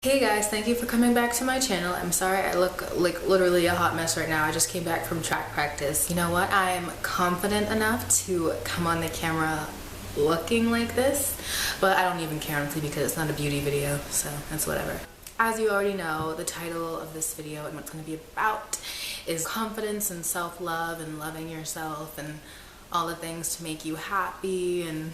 Hey guys, thank you for coming back to my channel. I'm sorry I look like literally a hot mess right now. I just came back from track practice. You know what? I'm confident enough to come on the camera looking like this, but I don't even care honestly because it's not a beauty video, so that's whatever. As you already know, the title of this video and what it's going to be about is confidence and self-love and loving yourself and all the things to make you happy. And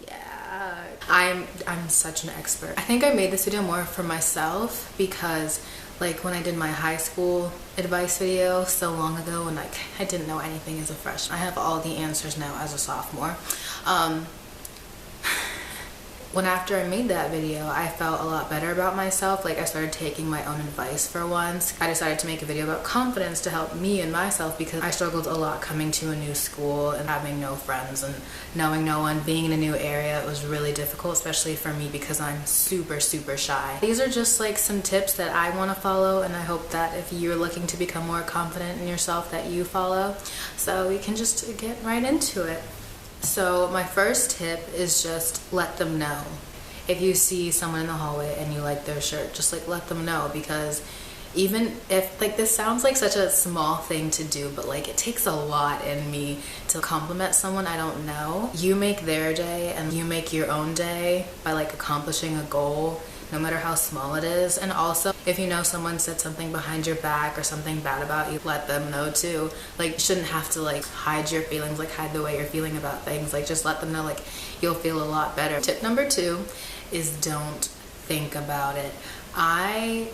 yeah, I'm such an expert. I think I made this video more for myself because like when I did my high school advice video so long ago and like I didn't know anything as a freshman. I have all the answers now as a sophomore. When after I made that video, I felt a lot better about myself. Like I started taking my own advice for once. I decided to make a video about confidence to help me and myself because I struggled a lot coming to a new school and having no friends and knowing no one, being in a new area. It was really difficult, especially for me because I'm super shy. These are just like some tips that I want to follow, and I hope that if you're looking to become more confident in yourself that you follow. So we can just get right into it. So my first tip is just let them know. If you see someone in the hallway and you like their shirt, just like let them know, because even if like this sounds like such a small thing to do, but like it takes a lot in me to compliment someone I don't know. You make their day and you make your own day by like accomplishing a goal, no matter how small it is. And also if you know someone said something behind your back or something bad about you, let them know too. Like you shouldn't have to like hide your feelings, like hide the way you're feeling about things. Like just let them know, like you'll feel a lot better. Tip number 2 is don't think about it. I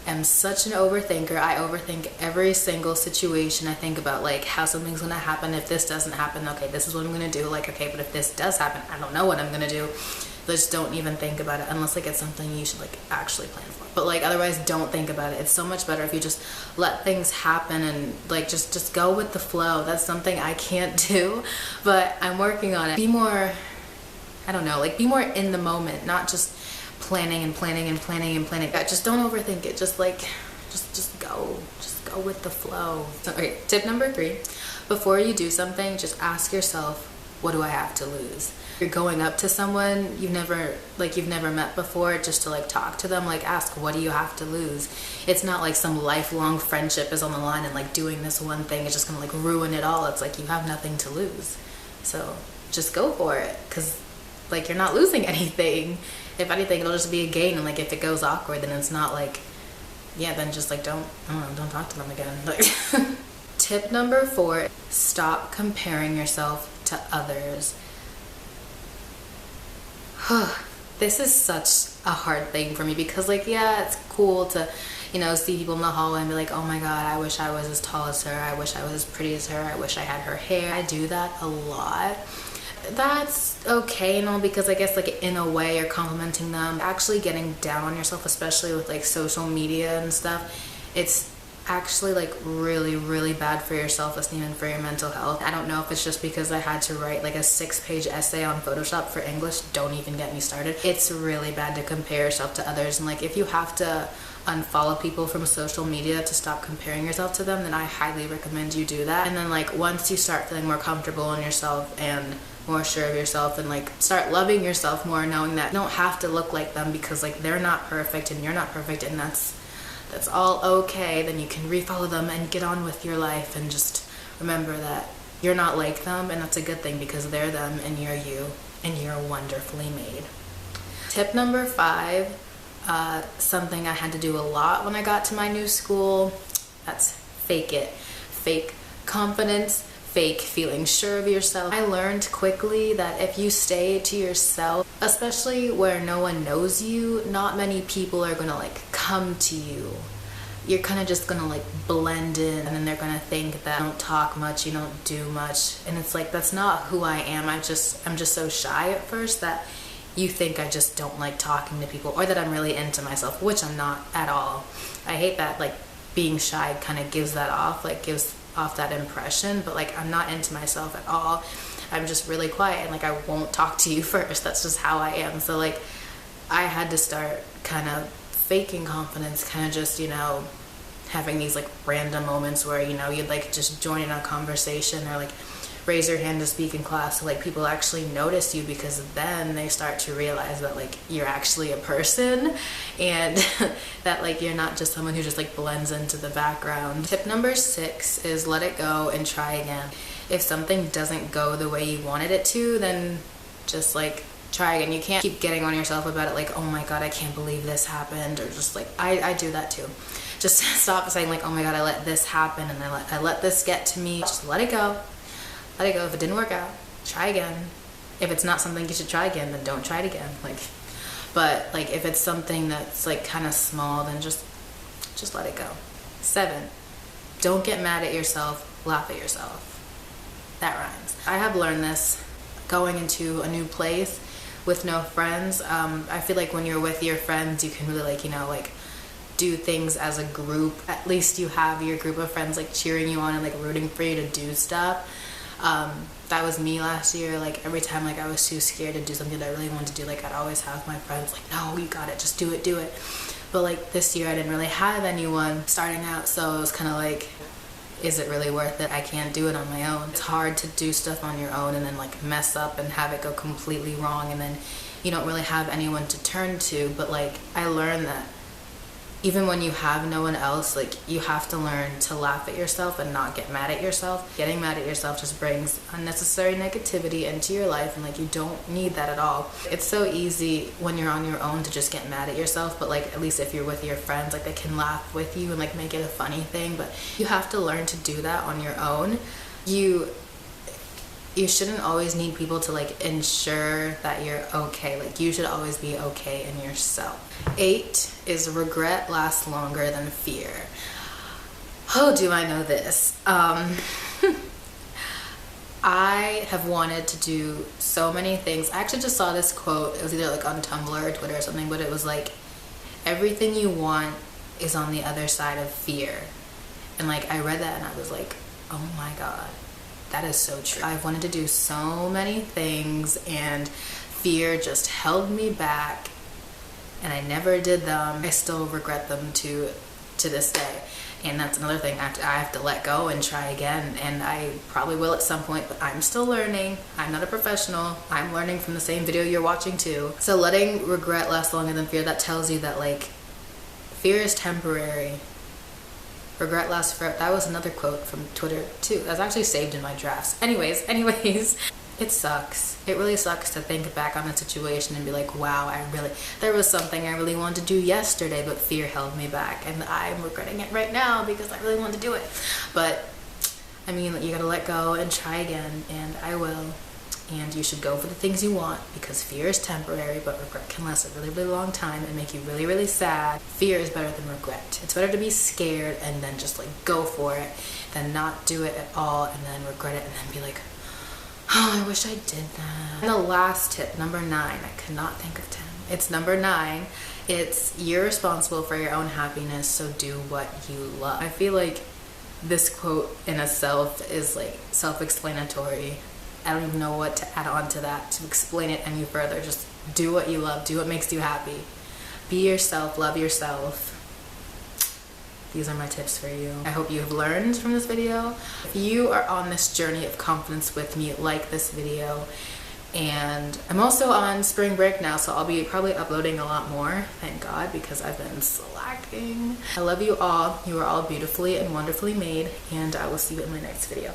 am such an overthinker. I overthink every single situation. I think about like how something's gonna happen. If this doesn't happen, okay, this is what I'm gonna do. Like, okay, but if this does happen, I don't know what I'm gonna do. Just don't even think about it unless like it's something you should like actually plan for. But like otherwise don't think about it. It's so much better if you just let things happen and like just go with the flow. That's something I can't do, but I'm working on it. Be more, I don't know, like be more in the moment, not just planning and planning and planning and planning. Just don't overthink it. Just like just go with the flow. So, okay, tip number 3, before you do something, just ask yourself, what do I have to lose? You're going up to someone you've never met before just to like talk to them, like ask, what do you have to lose? It's not like some lifelong friendship is on the line and like doing this one thing is just gonna like ruin it all. It's like you have nothing to lose, so just go for it, because like you're not losing anything. If anything, it'll just be a gain. And like if it goes awkward, then it's not like, yeah, then just like don't talk to them again. Like tip number 4, stop comparing yourself to others. This is such a hard thing for me because like, yeah, it's cool to, you know, see people in the hallway and be like, oh my god, I wish I was as tall as her, I wish I was as pretty as her, I wish I had her hair. I do that a lot. That's okay and all, because I guess like in a way you're complimenting them. Actually getting down on yourself, especially with like social media and stuff, it's actually like really bad for your self-esteem and for your mental health. I don't know if it's just because I had to write like a 6-page essay on Photoshop for English. Don't even get me started. It's really bad to compare yourself to others, and like if you have to unfollow people from social media to stop comparing yourself to them, then I highly recommend you do that. And then like once you start feeling more comfortable in yourself and more sure of yourself and like start loving yourself more, knowing that you don't have to look like them because like they're not perfect and you're not perfect, and that's all okay, then you can refollow them and get on with your life and just remember that you're not like them, and that's a good thing because they're them and you're you and you're wonderfully made. Tip number 5, something I had to do a lot when I got to my new school, that's fake it. Fake confidence, fake feeling sure of yourself. I learned quickly that if you stay to yourself, especially where no one knows you, not many people are gonna like come to you. You're kind of just gonna like blend in, and then they're gonna think that you don't talk much, you don't do much, and it's like that's not who I am. I'm just so shy at first that you think I just don't like talking to people, or that I'm really into myself, which I'm not at all. I hate that like being shy kind of gives that off, like gives off that impression, but like I'm not into myself at all. I'm just really quiet and like I won't talk to you first. That's just how I am. So like I had to start kind of faking confidence, kind of just, you know, having these like random moments where, you know, you'd like just join in a conversation or like raise your hand to speak in class, so like people actually notice you, because then they start to realize that like you're actually a person and that like you're not just someone who just like blends into the background. Tip number 6 is let it go and try again. If something doesn't go the way you wanted it to, then just like try again. You can't keep getting on yourself about it like, oh my god, I can't believe this happened, or just like I do that too. Just stop saying like, oh my god, I let this happen and I let this get to me. Just let it go. Let it go. If it didn't work out, try again. If it's not something you should try again, then don't try it again. But like if it's something that's like kind of small, then just let it go. 7, don't get mad at yourself, laugh at yourself. That rhymes. I have learned this going into a new place with no friends. I feel like when you're with your friends, you can really like, you know, like do things as a group. At least you have your group of friends like cheering you on and like rooting for you to do stuff. That was me last year. Like every time like I was too scared to do something that I really wanted to do, like I'd always have my friends like, no, you got it, just do it. But like this year I didn't really have anyone starting out, so it was kind of like, is it really worth it? I can't do it on my own. It's hard to do stuff on your own and then like mess up and have it go completely wrong, and then you don't really have anyone to turn to. But like I learned that even when you have no one else, like you have to learn to laugh at yourself and not get mad at yourself. Getting mad at yourself just brings unnecessary negativity into your life, and like you don't need that at all. It's so easy when you're on your own to just get mad at yourself, but like at least if you're with your friends, like they can laugh with you and like make it a funny thing. But you have to learn to do that on your own. You shouldn't always need people to like ensure that you're okay. Like you should always be okay in yourself. 8 is regret lasts longer than fear. Oh, do I know this? I have wanted to do so many things. I actually just saw this quote. It was either like on Tumblr or Twitter or something, but it was like, everything you want is on the other side of fear. And like I read that and I was like, oh my god, that is so true. I've wanted to do so many things and fear just held me back and I never did them. I still regret them to this day. And that's another thing. I have to let go and try again, and I probably will at some point, but I'm still learning. I'm not a professional. I'm learning from the same video you're watching too. So letting regret last longer than fear, that tells you that like fear is temporary. Regret lasts forever. That was another quote from Twitter too. That's actually saved in my drafts. Anyways, it sucks. It really sucks to think back on a situation and be like, wow, there was something I really wanted to do yesterday, but fear held me back, and I'm regretting it right now because I really wanted to do it. But I mean, you gotta let go and try again, and I will. And you should go for the things you want, because fear is temporary, but regret can last a really, really long time and make you really, really sad. Fear is better than regret. It's better to be scared and then just like go for it than not do it at all and then regret it and then be like, oh, I wish I did that. And the last tip, number 9, I could not think of 10. It's number 9. It's, you're responsible for your own happiness, so do what you love. I feel like this quote in itself is like self-explanatory. I don't even know what to add on to that to explain it any further. Just do what you love. Do what makes you happy. Be yourself. Love yourself. These are my tips for you. I hope you have learned from this video. If you are on this journey of confidence with me, like this video. And I'm also on spring break now, so I'll be probably uploading a lot more, thank God, because I've been slacking. I love you all. You are all beautifully and wonderfully made, and I will see you in my next video.